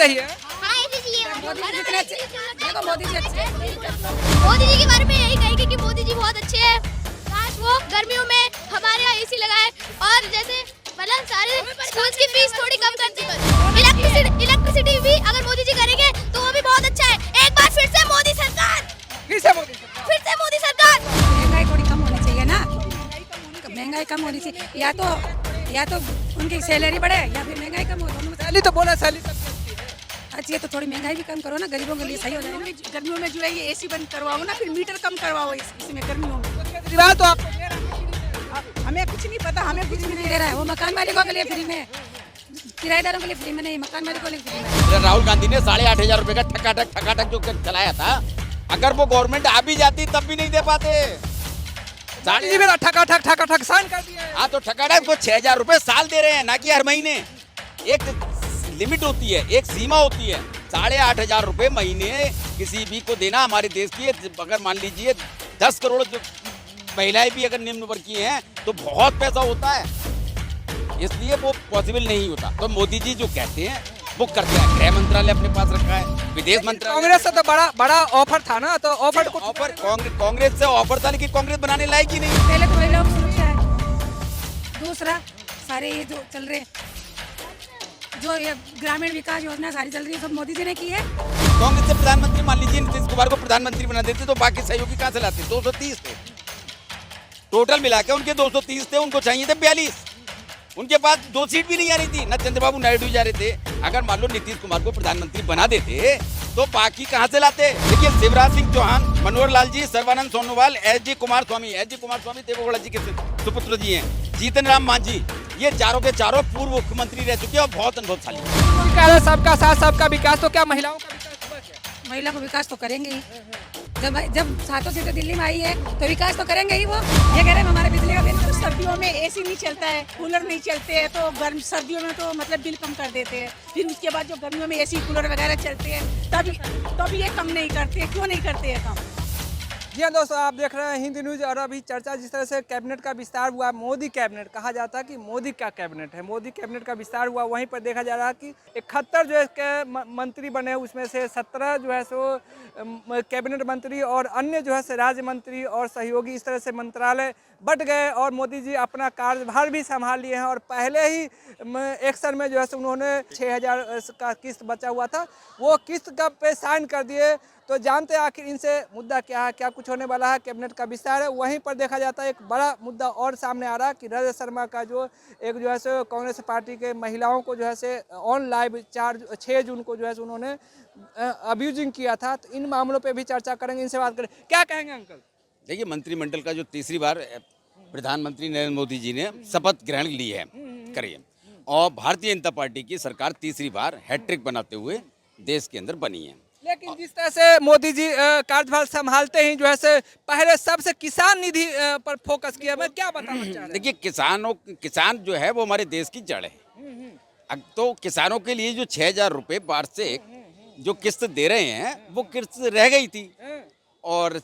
चाहिए। हाँ ऐसे चाहिए। मोदी जी कितने अच्छे, देखो मोदी जी अच्छे मोदी जी के बारे में यही कहेंगे कि मोदी जी बहुत अच्छे हैं। काश वो गर्मियों में हमारे यहाँ एसी लगाए और जैसे मतलब सारे स्कूल्स की फीस थोड़ी कम कर दी। इलेक्ट्रिसिटी भी अगर मोदी जी करेंगे तो वो भी बहुत अच्छा है। एक बार फिर से मोदी सरकार, फिर से मोदी सरकार। फिर से मोदी सरकार। महंगाई थोड़ी कम होनी चाहिए ना, महंगाई कम होनी चाहिए, या तो उनकी सैलरी बढ़े या फिर महंगाई कम हो। दोनों में सैली तो बोला, सैली सब अच्छी है तो थोड़ी महंगाई भी कम करो ना, गरीबों के लिए सही हो जाएगा। गर्मियों में जो है ये एसी बंद करवाओ ना, फिर मीटर कम करवाओ इसमें गर्मियों में। केजरीवाल तो आपको दे रहा है। हमें कुछ नहीं पता, हमें कुछ नहीं दे रहा है वो मकान मालिकों के लिए फ्री में, किराएदारों के लिए फ्री में नहीं, मकान मालिकों के लिए फ्री में। राहुल गांधी ने 8,500 रुपए का ठकाठक जो चलाया था, अगर वो गवर्नमेंट आ भी जाती तब भी नहीं दे पाते। मोदी जी मेरा ठकाठक साइन कर दिया है। हाँ तो ठकाठक को 6,000 रुपए साल दे रहे हैं, ना कि हर महीने। एक लिमिट होती है, एक सीमा होती है। 8,500 रुपए महीने किसी भी को देना हमारे देश की, अगर मान लीजिए 10 करोड़ महिलाएं भी अगर निम्न वर्ग की हैं तो बहुत पैसा होता है, इसलिए वो पॉसिबल नहीं होता। तो मोदी जी जो कहते हैं वो करते हैं। गृह मंत्रालय अपने पास रखा है, विदेश मंत्रालय। कांग्रेस से तो बड़ा ऑफर था ना, तो ऑफर को ऑफर कांग्रेस से ऑफर था, लेकिन कांग्रेस बनाने लायक ही नहीं। पहले तो महिलाओं की सुरक्षा है, दूसरा सारे ये जो चल रहे जो ये ग्रामीण विकास योजना सारी चल रही है सब मोदी जी ने की है। कांग्रेस से प्रधानमंत्री मान लीजिए नीतीश कुमार को प्रधानमंत्री बना देते तो बाकी सहयोगी कहाँ से लाते? 230 थे टोटल मिला के, उनके 230 थे, उनको चाहिए थे 42। उनके पास 2 सीट भी नहीं आ रही थी, न चंद्रबाबू नायडू जा रहे थे। अगर मान लो नीतीश कुमार को प्रधानमंत्री बना देते तो बाकी कहाँ से लाते? देखिए शिवराज सिंह चौहान, मनोहर लाल जी, सर्बानंद सोनोवाल, एच डी कुमार स्वामी देवेगौड़ा जी के सुपुत्र जी हैं, जीतन राम मांझी, ये चारों के चारों पूर्व मुख्यमंत्री रह चुके हैं और बहुत अनुभवशाली। सबका साथ सबका विकास, तो क्या महिलाओं का विकास हुआ क्या? महिला को विकास तो करेंगे ही, जब 7 सीटें दिल्ली में आई है तो विकास तो करेंगे ही। वो ये कह रहे हैं हमारे बिजली का बिल। सर्दियों में एसी नहीं चलता है, कूलर नहीं चलते हैं, तो गर्म सर्दियों में तो मतलब बिल कम कर देते हैं। फिर उसके बाद जो गर्मियों में एसी कूलर वगैरह चलते हैं तब ये कम नहीं करते। क्यों नहीं करते हैं कम? जी हाँ दोस्तों, आप देख रहे हैं हिंदी न्यूज। और अभी चर्चा जिस तरह से कैबिनेट का विस्तार हुआ, मोदी कैबिनेट कहा जाता है कि मोदी का कैबिनेट है, मोदी कैबिनेट का विस्तार हुआ, वहीं पर देखा जा रहा है कि 71 जो है मंत्री बने, उसमें से 17 जो है सो कैबिनेट मंत्री और अन्य जो है से राज्य मंत्री और सहयोगी, इस तरह से मंत्रालय बट गए और मोदी जी अपना कार्यभार भी संभाल लिए हैं। और पहले ही एक्शन में जो है उन्होंने 6,000 का किस्त बचा हुआ था, वो किस्त का पे साइन कर दिए। तो जानते हैं आखिर इनसे मुद्दा क्या है, क्या कुछ होने वाला है, कैबिनेट का विस्तार है। वहीं पर देखा जाता है एक बड़ा मुद्दा और सामने आ रहा है कि रजत शर्मा का जो एक जो है से कांग्रेस पार्टी के महिलाओं को जो है से ऑन लाइव 6 जून को जो है उन्होंने अब्यूजिंग किया था। तो इन मामलों पे भी चर्चा करेंगे, इनसे बात करें। क्या कहेंगे अंकल? देखिए मंत्रिमंडल का जो तीसरी बार प्रधानमंत्री नरेंद्र मोदी जी ने शपथ ग्रहण ली है करिए, और भारतीय जनता पार्टी की सरकार तीसरी बार हैट्रिक बनाते हुए देश के अंदर बनी है। लेकिन जिस तरह से मोदी जी कार्यभार संभालते ही जो है से पहले सबसे किसान निधि पर फोकस किया, मैं क्या बताना चाह रहा हूं? देखिए किसान जो है वो हमारे देश की जड़ है। अब तो किसानों के लिए जो 6,000 रुपये वार्षिक जो किस्त दे रहे हैं वो किस्त रह गई थी और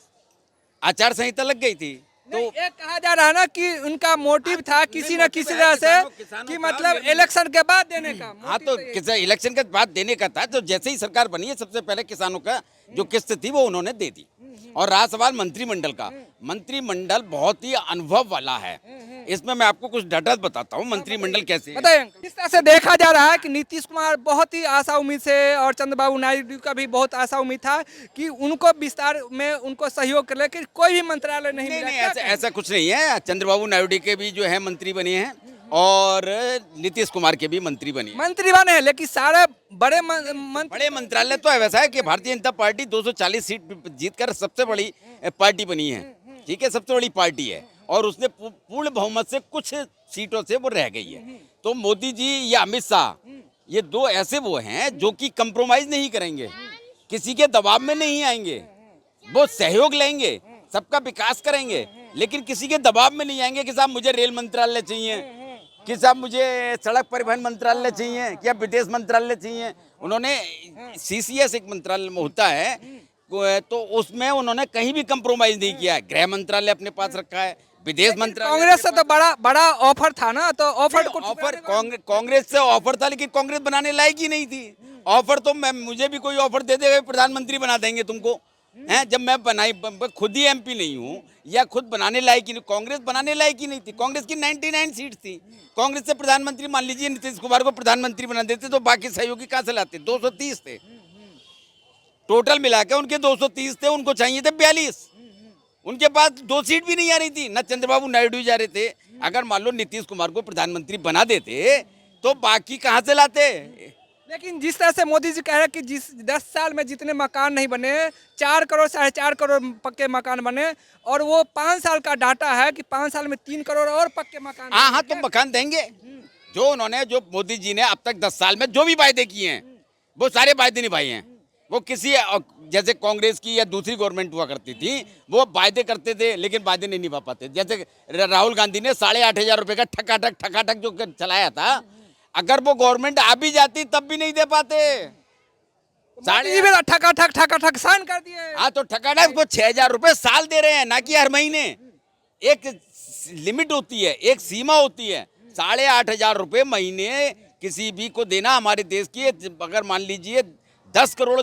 आचार संहिता लग गई थी। तो ये कहा जा रहा है ना कि उनका मोटिव था किसी न किसी तरह से कि मतलब इलेक्शन के बाद देने का। हाँ तो इलेक्शन के बाद देने का था। तो जैसे ही सरकार बनी है सबसे पहले किसानों का जो किस्त थी वो उन्होंने दे दी। और रहा सवाल मंत्रिमंडल का, मंत्रिमंडल बहुत ही अनुभव वाला है। इसमें मैं आपको कुछ डाटा बताता हूँ मंत्रिमंडल कैसे है। बताइए। इस तरह से देखा जा रहा है कि नीतीश कुमार बहुत ही आशा उम्मीद से और चंद्रबाबू नायडू का भी बहुत आशा उम्मीद था कि उनको विस्तार में उनको सहयोग कर, लेकिन कोई भी मंत्रालय नहीं मिला। ऐसा कुछ नहीं है। चंद्रबाबू नायडू के भी जो है मंत्री बने हैं और नीतीश कुमार के भी मंत्री बने हैं, लेकिन सारे बड़े मंत्रालय तो वैसा है कि भारतीय जनता पार्टी 240 सीट जीतकर सबसे बड़ी पार्टी बनी है। ठीक है, सबसे बड़ी पार्टी है और उसने पूर्ण बहुमत से कुछ सीटों से वो रह गई है। तो मोदी जी या अमित शाह, ये दो ऐसे वो हैं जो कि कंप्रोमाइज नहीं करेंगे, किसी के दबाव में नहीं आएंगे, वो सहयोग लेंगे, सबका विकास करेंगे, लेकिन किसी के दबाव में नहीं आएंगे कि साहब मुझे रेल मंत्रालय चाहिए, कि साहब मुझे सड़क परिवहन मंत्रालय चाहिए या विदेश मंत्रालय चाहिए। उन्होंने CCS एक मंत्रालय में होता है तो उसमें उन्होंने कहीं भी कंप्रोमाइज नहीं किया है। गृह मंत्रालय अपने पास रखा है, विदेश मंत्रालय। कांग्रेस से तो बड़ा ऑफर था ना, तो ऑफर कांग्रेस से ऑफर था लेकिन कांग्रेस बनाने लायक ही नहीं थी। ऑफर तो मैं मुझे भी कोई ऑफर दे देगा, प्रधानमंत्री बना देंगे तुमको, हैं? जब मैं खुद ही एमपी नहीं हूँ या खुद बनाने लायक ही नहीं, कांग्रेस बनाने लायक ही नहीं थी। कांग्रेस की 99 सीट थी। कांग्रेस से प्रधानमंत्री, मान लीजिए नीतीश कुमार को प्रधानमंत्री बना देते तो बाकी सहयोगी कहाँ से लाते? 230 थे टोटल मिला के, उनके 230 थे, उनको चाहिए थे 42। उनके पास 2 सीट भी नहीं आ रही थी, न चंद्रबाबू नायडू जा रहे थे। अगर मान लो नीतीश कुमार को प्रधानमंत्री बना देते तो बाकी कहाँ से लाते? लेकिन जिस तरह से मोदी जी कह रहे हैं कि जिस 10 साल में जितने मकान नहीं बने, 4 करोड़ 4.5 करोड़ पक्के मकान बने, और वो 5 साल का डाटा है कि 5 साल में 3 करोड़ और पक्के मकान। हाँ, तो मकान देंगे। जो मोदी जी ने अब तक 10 साल में जो भी वायदे किए हैं वो सारे वायदे निभाए हैं। वो किसी जैसे कांग्रेस की या दूसरी गवर्नमेंट हुआ करती थी, वो वायदे करते थे लेकिन वायदे नहीं निभा पाते। जैसे राहुल गांधी ने 8,500 रुपए का ठकाठक जो चलाया था, अगर वो गवर्नमेंट आ भी जाती तब भी नहीं दे पाते। ठकाठक साइन कर दिए। हाँ, तो ठकाठक वो 6,000 रुपए साल दे रहे हैं, ना कि हर महीने। एक लिमिट होती है, एक सीमा होती है। 8,500 रुपए महीने किसी भी को देना हमारे देश की, अगर मान लीजिए 10 करोड़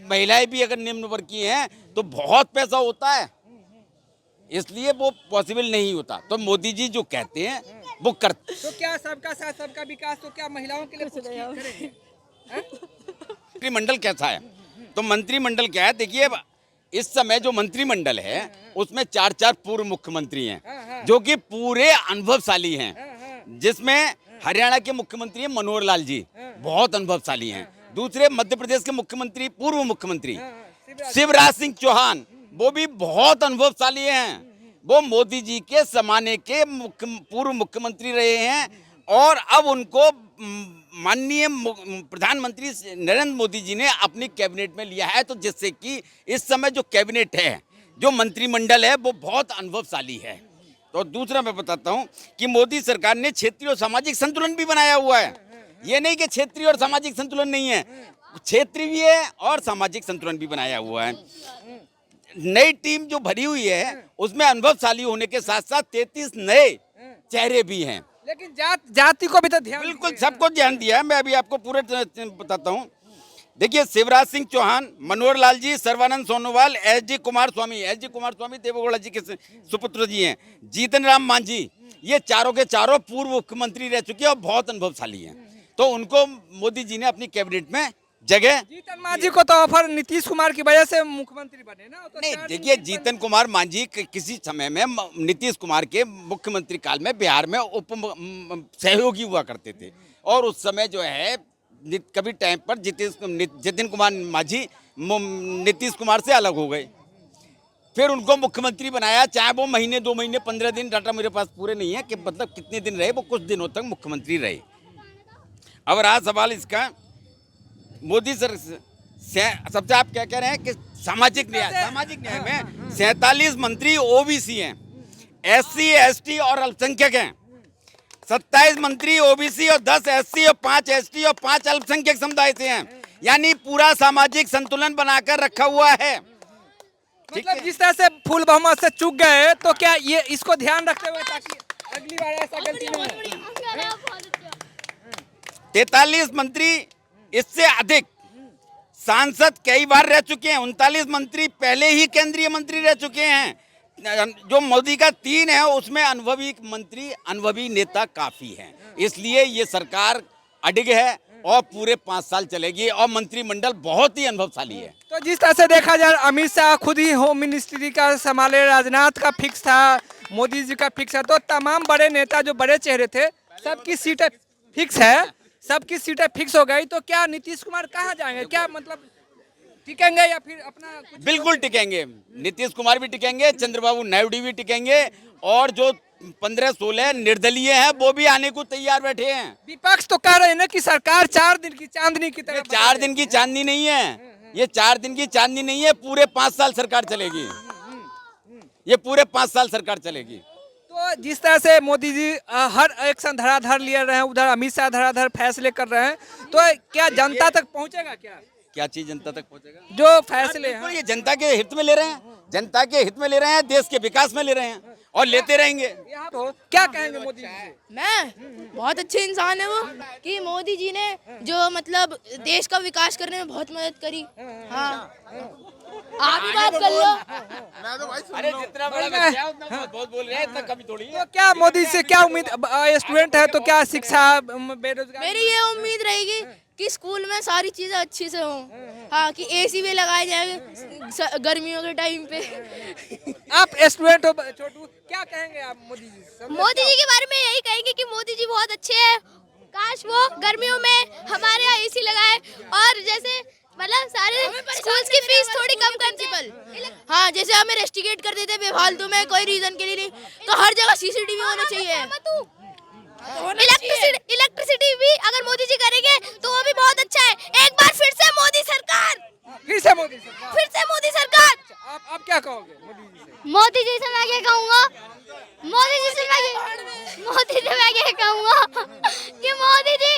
महिलाएं भी अगर निम्न वर्ग की हैं तो बहुत पैसा होता है, इसलिए वो पॉसिबल नहीं होता। तो मोदी जी जो कहते हैं वो करते। तो क्या सबका साथ सबका विकास, तो क्या महिलाओं के लिए कुछ करेंगे? मंत्रिमंडल कैसा है? तो मंत्रिमंडल क्या है, देखिए इस समय जो मंत्रिमंडल है उसमें 4 पूर्व मुख्यमंत्री हैं जो कि पूरे अनुभवशाली हैं। जिसमें हरियाणा के मुख्यमंत्री हैं मनोहर लाल जी, बहुत अनुभवशाली हैं। दूसरे मध्य प्रदेश के मुख्यमंत्री, पूर्व मुख्यमंत्री शिवराज सिंह चौहान, वो भी बहुत अनुभवशाली हैं। वो मोदी जी के जमाने के पूर्व मुख्यमंत्री रहे हैं और अब उनको माननीय प्रधानमंत्री नरेंद्र मोदी जी ने अपनी कैबिनेट में लिया है। तो जिससे कि इस समय जो कैबिनेट है, जो मंत्रिमंडल है, वो बहुत अनुभवशाली है। तो दूसरा मैं बताता हूं कि मोदी सरकार ने क्षेत्रीय और सामाजिक संतुलन भी बनाया हुआ है। ये नहीं कि क्षेत्रीय और सामाजिक संतुलन नहीं है, क्षेत्रीय भी है और सामाजिक संतुलन भी बनाया हुआ है। नई टीम जो भरी हुई है उसमें अनुभवशाली होने के साथ साथ 33 नए चेहरे भी हैं। लेकिन जाति को भी तो ध्यान, बिल्कुल सबको ध्यान दिया है। मैं अभी आपको पूरे बताता हूँ। देखिए, शिवराज सिंह चौहान, मनोहर लाल जी, सर्बानंद सोनोवाल, एस.डी. कुमार स्वामी देवेगौड़ा जी के सुपुत्र जी हैं, जीतन राम मांझी, ये चारों के चारों पूर्व मुख्यमंत्री रह चुके हैं और बहुत अनुभवशाली हैं। तो उनको मोदी जी ने अपनी कैबिनेट में जगह। जीतन मांझी को तो ऑफर नीतीश कुमार की वजह से मुख्यमंत्री बने ना। तो नहीं, देखिए जीतन कुमार मांझी किसी समय में नीतीश कुमार के मुख्यमंत्री काल में बिहार में उप सहयोगी हुआ करते थे और उस समय जो है कभी टाइम पर जीतन कुमार मांझी नीतीश कुमार से अलग हो गए, फिर उनको मुख्यमंत्री बनाया। चाहे वो महीने, 2 महीने, 15 दिन, डाटा मेरे पास पूरे नहीं है कि मतलब कितने दिन रहे, वो कुछ दिनों तक मुख्यमंत्री रहे। अब रहा सवाल इसका, मोदी सर सबसे आप क्या कह रहे हैं कि सामाजिक न्याय में 47 मंत्री ओबीसी हैं, एससी, एसटी और अल्पसंख्यक हैं। 27 मंत्री ओबीसी और 10 एससी और 5 एसटी और 5 अल्पसंख्यक समुदाय से हैं। यानी पूरा सामाजिक संतुलन बनाकर रखा हुआ है। मतलब जिस तरह से फुल बहुमत से चूक गए, तो क्या ये इसको ध्यान रखते हुए ताकि अगली बार ऐसा गलती नहीं हो। 43 मंत्री, इससे अधिक सांसद कई बार रह चुके हैं। 39 मंत्री पहले ही केंद्रीय मंत्री रह चुके हैं। जो मोदी का 3 है उसमें अनुभवी मंत्री, अनुभवी नेता काफी हैं। इसलिए ये सरकार अडिग है और पूरे 5 साल चलेगी और मंत्रिमंडल बहुत ही अनुभवशाली है। तो जिस तरह से देखा जाए, अमित शाह खुद ही होम मिनिस्ट्री का संभाले, राजनाथ का फिक्स था, मोदी जी का फिक्स है। तो तमाम बड़े नेता जो बड़े चेहरे थे, सबकी सीटें फिक्स है, सबकी सीटें फिक्स हो गई। तो क्या नीतीश कुमार कहाँ जाएंगे? क्या मतलब टिकेंगे या फिर अपना कुछ? बिल्कुल टिकेंगे, नीतीश कुमार भी टिकेंगे, चंद्रबाबू नायडू भी टिकेंगे और जो 15-16 निर्दलीय हैं वो भी आने को तैयार बैठे हैं। विपक्ष तो कह रहे हैं ना कि सरकार 4 दिन की चांदनी की तरह। 4 दिन की चांदनी नहीं है, ये 4 दिन की चांदनी नहीं है, पूरे 5 साल सरकार चलेगी। ये पूरे 5 साल सरकार चलेगी। तो जिस तरह से मोदी जी हर एक्शन धराधर ले रहे हैं, उधर अमित शाह धराधर फैसले कर रहे हैं, तो क्या जनता तक पहुंचेगा? क्या चीज जनता तक पहुंचेगा? जो फैसले हैं ये जनता के हित में ले रहे हैं, जनता के हित में ले रहे हैं, देश के विकास में ले रहे हैं और लेते रहेंगे। यहाँ तो क्या कहेंगे मोदी जी से? मैं बहुत अच्छे इंसान है वो कि मोदी जी ने जो मतलब देश का विकास करने में बहुत मदद करी। हाँ आप ही बात कर लो। अरे जितना बड़ा बच्चा है उतना बहुत बोल रहे हैं, इतना कभी थोड़ी है। तो क्या मोदी से क्या उम्मीद? स्टूडेंट है तो क्या शिक्षा, बेरोजगार? मेरी ये उम्मीद रहेगी कि स्कूल में सारी चीजें अच्छी से हों। हाँ कि एसी भी लगाए जाए गर्मियों के टाइम पे। आप स्टूडेंट हो छोटू, क्या कहेंगे आप मोदी जी से? मोदी जी के बारे में यही कहेंगे कि मोदी जी बहुत अच्छे हैं। काश वो गर्मियों में हमारे यहाँ एसी लगाए और जैसे मतलब सारे स्कूल्स की फीस थोड़ी कम कर। हाँ जैसे हमें रेस्ट्रिकेट कर देते बेफालतू में कोई रीजन के लिए नहीं, तो हर जगह सीसीटीवी होना चाहिए। इलेक्ट्रिसिटी भी अगर मोदी जी करेंगे तो वो भी बहुत अच्छा है। एक बार फिर से मोदी सरकार, फिर से मोदी सरकार। फिर से मोदी सरकार। आप क्या कहोगे मोदी जी से? मोदी जी से मैं क्या कहूँगा, मोदी जी से मैं क्या कहूँगा कि मोदी जी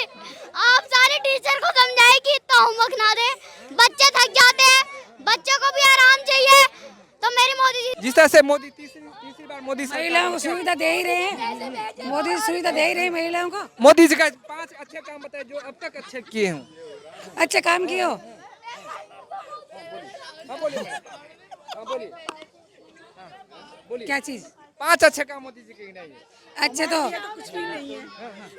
आप सारे टीचर को समझाए कि इतना होमवर्क ना दे, बच्चे थक जाते हैं, बच्चों को भी आराम चाहिए। तो मेरे मोदी जी जिस तरह से मोदी तीसरी बार मोदी सरकार, महिलाओं को सुविधा दे ही रहे हैं, मोदी सुविधा दे ही रहे हैं महिलाओं को। मोदी जी का 5 अच्छे काम बताए जो अब तक अच्छे किए हों। अच्छे काम किए हो। हाँ बोलिए, हाँ बोलिए, हाँ, बोलिए। क्या चीज? 5 अच्छे काम मोदी जी के नहीं है। अच्छे तो कुछ भी नहीं है,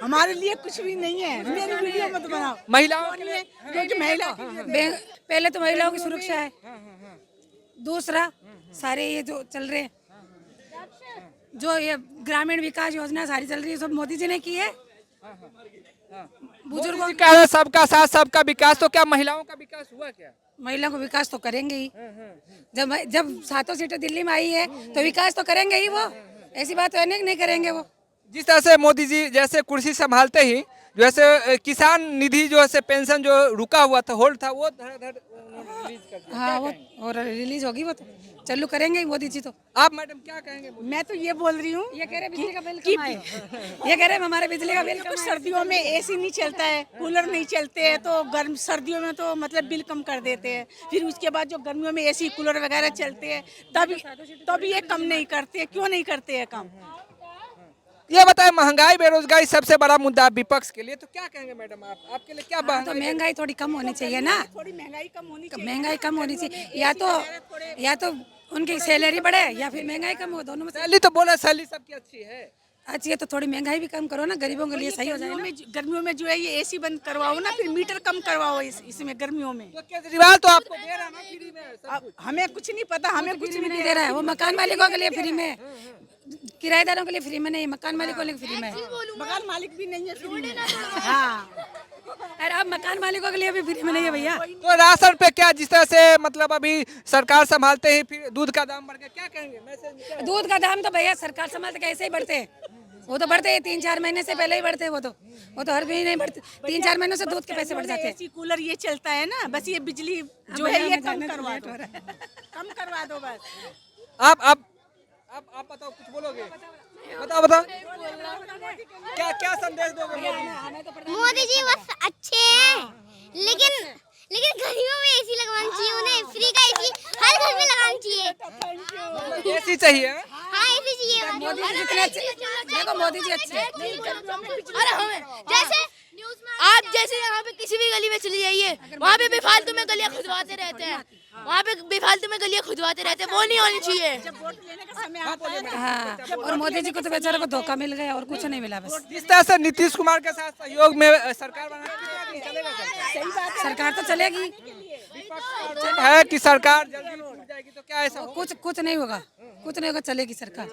हमारे लिए कुछ भी नहीं है। मेरी वीडियो मत बनाओ। महिलाओं के लिए क्योंकि महिला पहले तो महिलाओं की सुरक्षा है, दूसरा सारे ये जो चल रहे हैं, जो ये ग्रामीण विकास योजना सारी चल रही है, सब मोदी जी ने की है। बुजुर्गों मोदी जी कह रहे हैं सबका साथ सबका विकास, तो क्या महिलाओं का विकास हुआ क्या? महिलाओं को विकास तो करेंगे ही। जब 7 सीटें दिल्ली में आई है तो विकास तो करेंगे ही वो, ऐसी बात है नहीं करेंगे वो। जिस तरह से मोदी जी जैसे कुर्सी संभालते ही जैसे किसान निधि जो है पेंशन जो रुका हुआ था, होल्ड था, वो धड़ रिलीज कर दिया। हाँ वो और रिलीज होगी, वो तो चालू करेंगे ही मोदी जी तो। आप मैडम क्या कहेंगे? मैं तो ये बोल रही हूँ, ये कह रहे बिजली का बिल कम आए, ये कह रहे हमारे बिजली का बिल कम आए। सर्दियों में एसी नहीं चलता है, कूलर नहीं चलते हैं, तो गर्म सर्दियों में तो मतलब बिल कम कर देते हैं। फिर उसके बाद जो गर्मियों में एसी कूलर वगैरह चलते हैं तभी ये कम नहीं करते। क्यों नहीं करते हैं कम? ये बताएं, महंगाई बेरोजगारी सबसे बड़ा मुद्दा विपक्ष के लिए, तो क्या कहेंगे मैडम आप? आपके लिए क्या तो महंगाई थोड़ी कम होनी चाहिए ना, थोड़ी महंगाई कम होनी चाहिए। महंगाई कम होनी चाहिए, या तो उनकी सैलरी बढ़े या फिर महंगाई कम हो, दोनों में से। सैलरी तो बोला, सैलरी सबकी अच्छी है, अच्छी है तो थोड़ी महंगाई भी कम करो ना, गरीबों के लिए सही हो जाए ना। गर्मियों में जो है ये एसी बंद करवाओ ना, फिर मीटर कम करवाओ इसमें गर्मियों में। तो केजरीवाल तो आपको दे रहा है ना फ्री में सब अब हमें कुछ नहीं पता, हमें कुछ फ्री में नहीं दे रहा है, वो मकान मालिकों के लिए फ्री में, किराएदारों के लिए फ्री में नहीं, मकान मालिकों के लिए फ्री में। मकान मालिक भी नहीं है फ्री में। हाँ अरे अब मकान मालिकों के लिए भी फ्री में नहीं है भैया। तो राशन पे क्या, जिस तरह से मतलब अभी सरकार संभालते ही फिर दूध का दाम बढ़ गया, क्या कहेंगे? मैसेज क्या है? दूध का दाम तो भैया सरकार संभालते कैसे ही बढ़ते हैं, वो तो बढ़ते हैं 3-4 महीने से पहले ही बढ़ते हैं, वो तो हर महीने नहीं बढ़ते, 3-4 महीनों से दूध के पैसे बढ़ जाते हैं। एसी कूलर ये चलता है ना, बस ये बिजली जो है ये कम करवा दो, कम करवा दो बस। आप बताओ, कुछ बोलोगे? बताओ क्या संदेश दोगे मोदी जी? मोदी जी बस अच्छे हैं, लेकिन घरों में एसी लगवाना चाहिए, उन्हें फ्री का एसी हर घर में लगाना चाहिए। एसी चाहिए? हाँ एसी चाहिए। मोदी जी कितने अच्छे, देखो मोदी जी अच्छे हैं। अरे हमें जैसे आप जैसे यहाँ पे किसी भी गली में चली जाइए, वहाँ पे बेफालतू में गलियाँ खुदवाते रहते हैं, वहाँ पे बेफालतू में गलियाँ खुदवाते रहते हैं, वो नहीं होनी चाहिए। हाँ और मोदी जी को तो बेचारे को धोखा मिल गया और कुछ नहीं मिला बस। जिस तरह से नीतीश कुमार के साथ सहयोग में सरकार बनाने चलेगा, सरकार तो चलेगी, है कि सरकार जल्दी टूट जाएगी, तो क्या ऐसा? कुछ नहीं होगा, चलेगी सरकार।